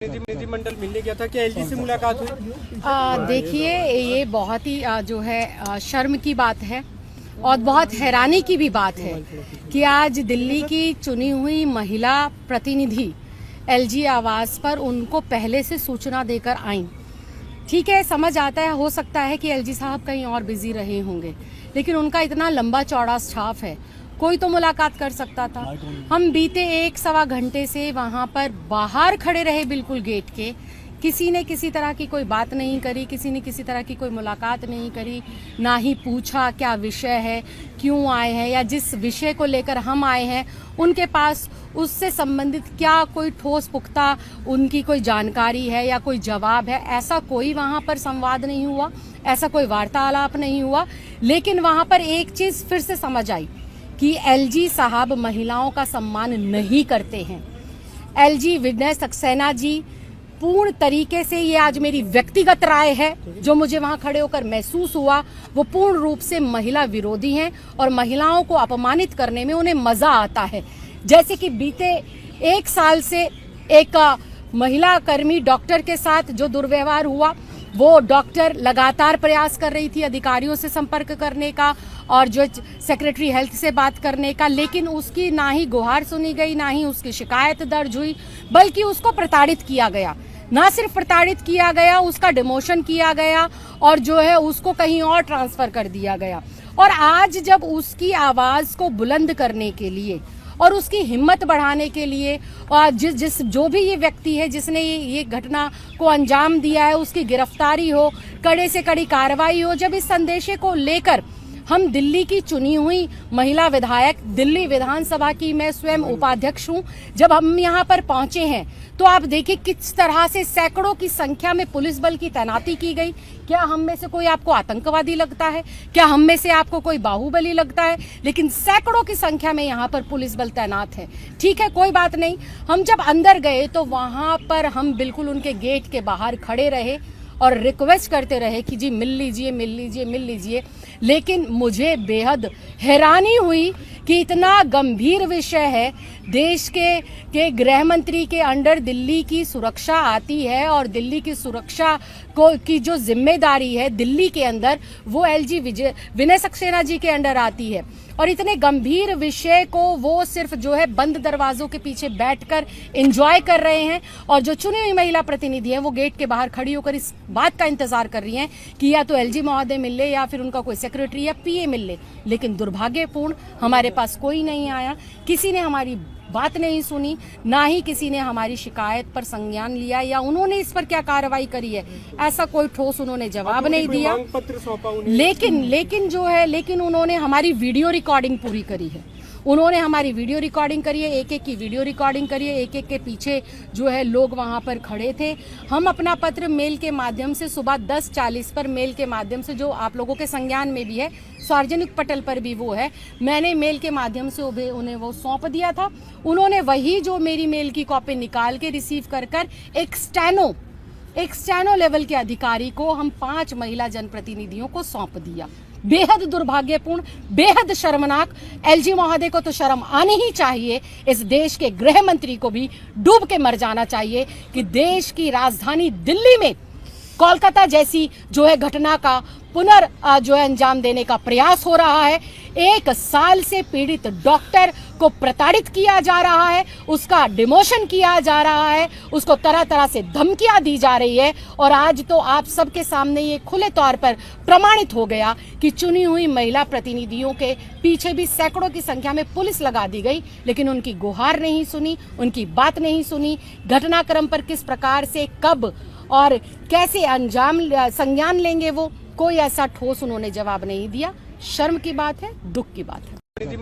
प्रतिनिधिमंडल मिलने गया था, क्या एलजी से मुलाकात हुई? देखिए, ये बहुत ही जो है शर्म की बात है और बहुत हैरानी की भी बात है कि आज दिल्ली की चुनी हुई महिला प्रतिनिधि एलजी आवास पर उनको पहले से सूचना देकर आई। ठीक है, समझ आता है, हो सकता है कि एलजी साहब कहीं और बिजी रहे होंगे, लेकिन उनका इतना लंबा चौड़ा स्टाफ है, कोई तो मुलाकात कर सकता था। हम बीते 1-1.25 घंटे से वहां पर बाहर खड़े रहे, बिल्कुल गेट के। किसी ने किसी तरह की कोई बात नहीं करी, किसी ने किसी तरह की कोई मुलाकात नहीं करी, ना ही पूछा क्या विषय है, क्यों आए हैं, या जिस विषय को लेकर हम आए हैं उनके पास उससे संबंधित क्या कोई ठोस पुख्ता उनकी कोई जानकारी है या कोई जवाब है। ऐसा कोई वहां पर संवाद नहीं हुआ, ऐसा कोई वार्तालाप नहीं हुआ। लेकिन वहां पर एक चीज फिर से समझ आई कि एलजी साहब महिलाओं का सम्मान नहीं करते हैं। एलजी विनय सक्सेना जी पूर्ण तरीके से, ये आज मेरी व्यक्तिगत राय है, जो मुझे वहां खड़े होकर महसूस हुआ, वो पूर्ण रूप से महिला विरोधी हैं और महिलाओं को अपमानित करने में उन्हें मजा आता है। जैसे कि बीते 1 साल से एक महिला कर्मी डॉक्टर के साथ जो दुर्व्यवहार हुआ, वो डॉक्टर लगातार प्रयास कर रही थी अधिकारियों से संपर्क करने का और जो सेक्रेटरी हेल्थ से बात करने का, लेकिन उसकी ना ही गुहार सुनी गई, ना ही उसकी शिकायत दर्ज हुई, बल्कि उसको प्रताड़ित किया गया। ना सिर्फ प्रताड़ित किया गया, उसका डिमोशन किया गया और जो है उसको कहीं और ट्रांसफर कर दिया गया। और आज जब उसकी आवाज को बुलंद करने के लिए और उसकी हिम्मत बढ़ाने के लिए और जो भी ये व्यक्ति है जिसने ये घटना को अंजाम दिया है, उसकी गिरफ्तारी हो, कड़े से कड़ी कार्रवाई हो, जब इस संदेशे को लेकर हम दिल्ली की चुनी हुई महिला विधायक, दिल्ली विधानसभा की मैं स्वयं उपाध्यक्ष हूं, जब हम यहां पर पहुंचे हैं तो आप देखिए किस तरह से सैकड़ों की संख्या में पुलिस बल की तैनाती की गई। क्या हम में से कोई आपको आतंकवादी लगता है? क्या हम में से आपको कोई बाहुबली लगता है? लेकिन सैकड़ों की संख्या में यहाँ पर पुलिस बल तैनात है। ठीक है, कोई बात नहीं। हम जब अंदर गए तो वहां पर हम बिल्कुल उनके गेट के बाहर खड़े रहे और रिक्वेस्ट करते रहे कि जी मिल लीजिए, मिल लीजिए, मिल लीजिए। लेकिन मुझे बेहद हैरानी हुई कि इतना गंभीर विषय है, देश के गृह मंत्री के अंडर दिल्ली की सुरक्षा आती है और दिल्ली की सुरक्षा की जो जिम्मेदारी है दिल्ली के अंदर, वो एलजी विनय सक्सेना जी के अंडर आती है। और इतने गंभीर विषय को वो सिर्फ जो है बंद दरवाजों के पीछे बैठकर एंजॉय कर रहे हैं और जो चुनी हुई महिला प्रतिनिधि हैं वो गेट के बाहर खड़ी होकर इस बात का इंतजार कर रही हैं कि या तो एलजी महोदय मिल ले या फिर उनका कोई सेक्रेटरी या पीए मिल ले। लेकिन दुर्भाग्यपूर्ण हमारे पास कोई नहीं आया, किसी ने हमारी बात नहीं सुनी, ना ही किसी ने हमारी शिकायत पर संज्ञान लिया या उन्होंने इस पर क्या कार्रवाई करी है, ऐसा कोई ठोस उन्होंने जवाब नहीं दिया। पत्र सौंपा लेकिन उन्होंने हमारी वीडियो रिकॉर्डिंग पूरी करी है। उन्होंने हमारी वीडियो रिकॉर्डिंग करी है, एक-एक की वीडियो रिकॉर्डिंग करी है, एक-एक के पीछे जो है लोग वहां पर खड़े थे। हम अपना पत्र मेल के माध्यम से सुबह 10:40 पर मेल के माध्यम से, जो आप लोगों के संज्ञान में भी है, सार्वजनिक पटल पर भी वो है, मैंने मेल के माध्यम से उन्हें वो सौंप दिया था। उन्होंने वही जो मेरी मेल की कॉपी निकाल के रिसीव कर एक स्टेनो लेवल के अधिकारी को हम 5 महिला जनप्रतिनिधियों को सौंप दिया। बेहद दुर्भाग्यपूर्ण, बेहद शर्मनाक। एलजी महोदय को तो शर्म आनी ही चाहिए, इस देश के गृह मंत्री को भी डूब के मर जाना चाहिए कि देश की राजधानी दिल्ली में कोलकाता जैसी जो है घटना का जो है अंजाम देने का प्रयास हो रहा है। 1 साल से पीड़ित डॉक्टर को प्रताड़ित किया जा रहा है, उसका डिमोशन किया जा रहा है, उसको तरह तरह से धमकियां दी जा रही है। और आज तो आप सबके सामने ये खुले तौर पर प्रमाणित हो गया कि चुनी हुई महिला प्रतिनिधियों के पीछे भी सैकड़ों की संख्या में पुलिस लगा दी गई, लेकिन उनकी गुहार नहीं सुनी, उनकी बात नहीं सुनी। घटनाक्रम पर किस प्रकार से, कब और कैसे संज्ञान लेंगे, वो कोई ऐसा ठोस उन्होंने जवाब नहीं दिया। शर्म की बात है, दुख की बात है।